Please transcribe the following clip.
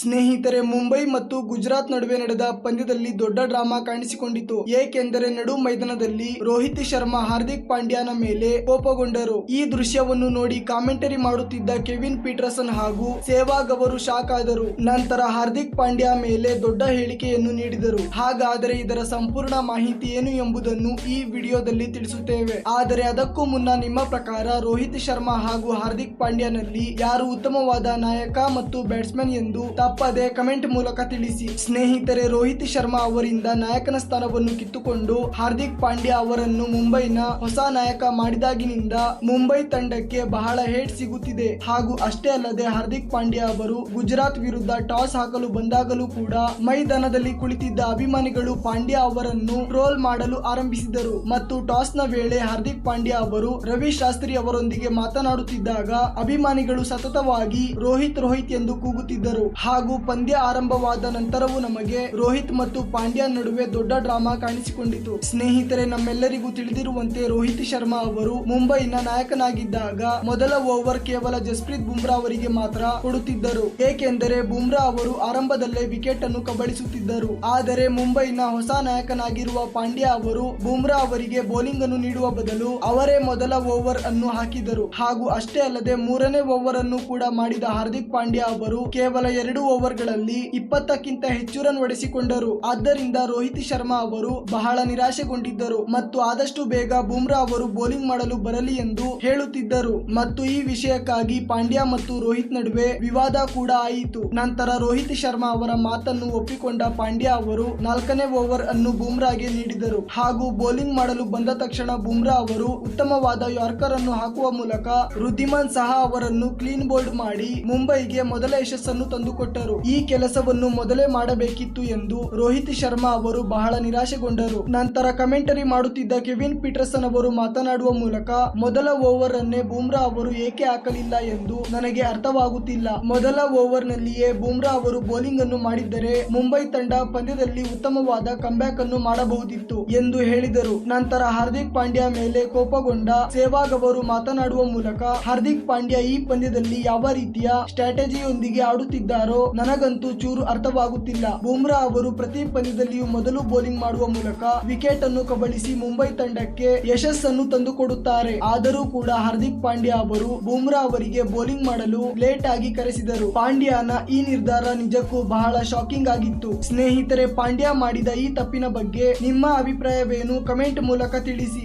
ಸ್ನೇಹಿತರೆ, ಮುಂಬೈ ಮತ್ತು ಗುಜರಾತ್ ನಡುವೆ ನಡೆದ ಪಂದ್ಯದಲ್ಲಿ ದೊಡ್ಡ ಡ್ರಾಮಾ ಕಾಣಿಸಿಕೊಂಡಿತು. ಏಕೆಂದರೆ ನಡು ಮೈದಾನದಲ್ಲಿ ರೋಹಿತ್ ಶರ್ಮಾ ಹಾರ್ದಿಕ್ ಪಾಂಡ್ಯನ ಮೇಲೆ ಕೋಪಗೊಂಡರು. ಈ ದೃಶ್ಯವನ್ನು ನೋಡಿ ಕಾಮೆಂಟರಿ ಮಾಡುತ್ತಿದ್ದ ಕೆವಿನ್ ಪೀಟರ್ಸನ್ ಹಾಗೂ ಸೆಹ್ವಾಗ್ ಅವರು ಶಾಕ್ ಆದರು. ನಂತರ ಹಾರ್ದಿಕ್ ಪಾಂಡ್ಯ ಮೇಲೆ ದೊಡ್ಡ ಹೇಳಿಕೆಯನ್ನು ನೀಡಿದರು. ಹಾಗಾದರೆ ಇದರ ಸಂಪೂರ್ಣ ಮಾಹಿತಿ ಏನು ಎಂಬುದನ್ನು ಈ ವಿಡಿಯೋದಲ್ಲಿ ತಿಳಿಸುತ್ತೇವೆ. ಆದರೆ ಅದಕ್ಕೂ ಮುನ್ನ ನಿಮ್ಮ ಪ್ರಕಾರ ರೋಹಿತ್ ಶರ್ಮಾ ಹಾಗೂ ಹಾರ್ದಿಕ್ ಪಾಂಡ್ಯನಲ್ಲಿ ಯಾರು ಉತ್ತಮವಾದ ನಾಯಕ ಮತ್ತು ಬ್ಯಾಟ್ಸ್ಮನ್ ಎಂದು ತಪ್ಪದೆ ಕಮೆಂಟ್ ಮೂಲಕ ತಿಳಿಸಿ. ಸ್ನೇಹಿತರೆ, ರೋಹಿತ್ ಶರ್ಮಾ ಅವರಿಂದ ನಾಯಕನ ಸ್ಥಾನವನ್ನು ಕಿತ್ತುಕೊಂಡು ಹಾರ್ದಿಕ್ ಪಾಂಡ್ಯ ಅವರನ್ನು ಮುಂಬೈನ ಹೊಸ ನಾಯಕ ಮಾಡಿದಾಗಿನಿಂದ ಮುಂಬೈ ತಂಡಕ್ಕೆ ಬಹಳ ಹೇಟ್ ಸಿಗುತ್ತಿದೆ. ಹಾಗೂ ಅಷ್ಟೇ ಅಲ್ಲದೆ ಹಾರ್ದಿಕ್ ಪಾಂಡ್ಯ ಅವರು ಗುಜರಾತ್ ವಿರುದ್ಧ ಟಾಸ್ ಹಾಕಲು ಬಂದಾಗಲೂ ಕೂಡ ಮೈದಾನದಲ್ಲಿ ಕುಳಿತಿದ್ದ ಅಭಿಮಾನಿಗಳು ಪಾಂಡ್ಯ ಅವರನ್ನು ಟ್ರೋಲ್ ಮಾಡಲು ಆರಂಭಿಸಿದರು. ಮತ್ತು ಟಾಸ್ ನ ವೇಳೆ ಹಾರ್ದಿಕ್ ಪಾಂಡ್ಯ ಅವರು ರವಿ ಶಾಸ್ತ್ರಿ ಅವರೊಂದಿಗೆ ಮಾತನಾಡುತ್ತಿದ್ದಾಗ ಅಭಿಮಾನಿಗಳು ಸತತವಾಗಿ ರೋಹಿತ್ ಎಂದು ಕೂಗುತ್ತಿದ್ದರು. ಹಾಗೂ ಪಂದ್ಯ ಆರಂಭವಾದ ನಂತರವೂ ನಮಗೆ ರೋಹಿತ್ ಮತ್ತು ಪಾಂಡ್ಯ ನಡುವೆ ದೊಡ್ಡ ಡ್ರಾಮಾ ಕಾಣಿಸಿಕೊಂಡಿತು. ಸ್ನೇಹಿತರೆ, ನಮ್ಮೆಲ್ಲರಿಗೂ ತಿಳಿದಿರುವಂತೆ ರೋಹಿತ್ ಶರ್ಮಾ ಅವರು ಮುಂಬೈನ ನಾಯಕನಾಗಿದ್ದಾಗ ಮೊದಲ ಓವರ್ ಕೇವಲ ಜಸ್ಪ್ರೀತ್ ಬುಮ್ರಾ ಅವರಿಗೆ ಮಾತ್ರ ಕೊಡುತ್ತಿದ್ದರು. ಏಕೆಂದರೆ ಬುಮ್ರಾ ಅವರು ಆರಂಭದಲ್ಲೇ ವಿಕೆಟ್ ಅನ್ನು ಕಬಳಿಸುತ್ತಿದ್ದರು. ಆದರೆ ಮುಂಬೈನ ಹೊಸ ನಾಯಕನಾಗಿರುವ ಪಾಂಡ್ಯ ಅವರು ಬುಮ್ರಾ ಅವರಿಗೆ ಬೌಲಿಂಗ್ ಅನ್ನು ನೀಡುವ ಬದಲು ಅವರೇ ಮೊದಲ ಓವರ್ ಅನ್ನು ಹಾಕಿದರು. ಹಾಗೂ ಅಷ್ಟೇ ಅಲ್ಲದೆ ಮೂರನೇ ಓವರ್ ಅನ್ನು ಕೂಡ ಮಾಡಿದ ಹಾರ್ದಿಕ್ ಪಾಂಡ್ಯ ಅವರು ಕೇವಲ 2 ಓವರ್ಗಳಲ್ಲಿ 20ಕ್ಕಿಂತ ಹೆಚ್ಚು ರನ್ ಹೊಡೆಸಿಕೊಂಡರು. ಆದ್ದರಿಂದ ರೋಹಿತ್ ಶರ್ಮಾ ಅವರು ಬಹಳ ನಿರಾಶೆಗೊಂಡಿದ್ದರು ಮತ್ತು ಆದಷ್ಟು ಬೇಗ ಬುಮ್ರಾ ಅವರು ಬೌಲಿಂಗ್ ಮಾಡಲು ಬರಲಿ ಎಂದು ಹೇಳುತ್ತಿದ್ದರು. ಮತ್ತು ಈ ವಿಷಯಕ್ಕಾಗಿ ಪಾಂಡ್ಯ ಮತ್ತು ರೋಹಿತ್ ನಡುವೆ ವಿವಾದ ಕೂಡ ಆಯಿತು. ನಂತರ ರೋಹಿತ್ ಶರ್ಮಾ ಅವರ ಮಾತನ್ನು ಒಪ್ಪಿಕೊಂಡ ಪಾಂಡ್ಯ ಅವರು 4ನೇ ಓವರ್ ಅನ್ನು ಬುಮ್ರಾಗೆ ನೀಡಿದರು. ಹಾಗೂ ಬೌಲಿಂಗ್ ಮಾಡಲು ಬಂದ ತಕ್ಷಣ ಬುಮ್ರಾ ಅವರು ಉತ್ತಮವಾದ ಯಾರ್ಕರ್ ಅನ್ನು ಹಾಕುವ ಮೂಲಕ ವೃದ್ಧಿಮಾನ್ ಸಹಾ ಅವರನ್ನು ಕ್ಲೀನ್ ಬೋಲ್ಡ್ ಮಾಡಿ ಮುಂಬೈಗೆ ಮೊದಲ ಯಶಸ್ಸನ್ನು ತಂದುಕೊಟ್ಟರು. ಈ ಕೆಲಸವನ್ನು ಮೊದಲೇ ಮಾಡಬೇಕಿತ್ತು ಎಂದು ರೋಹಿತ್ ಶರ್ಮಾ ಅವರು ಬಹಳ ನಿರಾಶೆಗೊಂಡರು. ನಂತರ ಕಮೆಂಟರಿ ಮಾಡುತ್ತಿದ್ದ ಕೆವಿನ್ ಪೀಟರ್ಸನ್ ಅವರು ಮಾತನಾಡುವ ಮೂಲಕ ಮೊದಲ ಓವರ್ ಅನ್ನೇ ಬುಮ್ರಾ ಅವರು ಏಕೆ ಹಾಕಲಿಲ್ಲ ಎಂದು ನನಗೆ ಅರ್ಥವಾಗುತ್ತಿಲ್ಲ. ಮೊದಲ ಓವರ್ ನಲ್ಲಿಯೇ ಬುಮ್ರಾ ಅವರು ಬೌಲಿಂಗ್ ಅನ್ನು ಮಾಡಿದ್ದರೆ ಮುಂಬೈ ತಂಡ ಪಂದ್ಯದಲ್ಲಿ ಉತ್ತಮವಾದ ಕಂಬ್ಯಾಕ್ ಅನ್ನು ಮಾಡಬಹುದಿತ್ತು ಎಂದು ಹೇಳಿದರು. ನಂತರ ಹಾರ್ದಿಕ್ ಪಾಂಡ್ಯ ಮೇಲೆ ಕೋಪಗೊಂಡ ಸೆಹ್ವಾಗ್ ಅವರು ಮಾತನಾಡುವ ಮೂಲಕ ಹಾರ್ದಿಕ್ ಪಾಂಡ್ಯ ಈ ಪಂದ್ಯದಲ್ಲಿ ಯಾವ ರೀತಿಯ ಸ್ಟ್ರಾಟಜಿಯೊಂದಿಗೆ ಆಡುತ್ತಿದ್ದಾರೋ ನನಗಂತೂ ಚೂರು ಅರ್ಥವಾಗುತ್ತಿಲ್ಲ. ಬುಮ್ರಾ ಅವರು ಪ್ರತಿ ಪಂದ್ಯದಲ್ಲಿಯೂ ಮೊದಲು ಬೌಲಿಂಗ್ ಮಾಡುವ ಮೂಲಕ ವಿಕೆಟ್ ಅನ್ನು ಕಬಳಿಸಿ ಮುಂಬೈ ತಂಡಕ್ಕೆ ಯಶಸ್ಸನ್ನು ತಂದುಕೊಡುತ್ತಾರೆ. ಆದರೂ ಕೂಡ ಹಾರ್ದಿಕ್ ಪಾಂಡ್ಯ ಅವರು ಬುಮ್ರಾ ಅವರಿಗೆ ಬೌಲಿಂಗ್ ಮಾಡಲು ಲೇಟ್ ಆಗಿ ಕರೆಸಿದರು. ಪಾಂಡ್ಯನ ಈ ನಿರ್ಧಾರ ನಿಜಕ್ಕೂ ಬಹಳ ಶಾಕಿಂಗ್ ಆಗಿತ್ತು. ಸ್ನೇಹಿತರೆ, ಪಾಂಡ್ಯ ಮಾಡಿದ ಈ ತಪ್ಪಿನ ಬಗ್ಗೆ ನಿಮ್ಮ ಅಭಿಪ್ರಾಯವೇನು? ಕಮೆಂಟ್ ಮೂಲಕ ತಿಳಿಸಿ.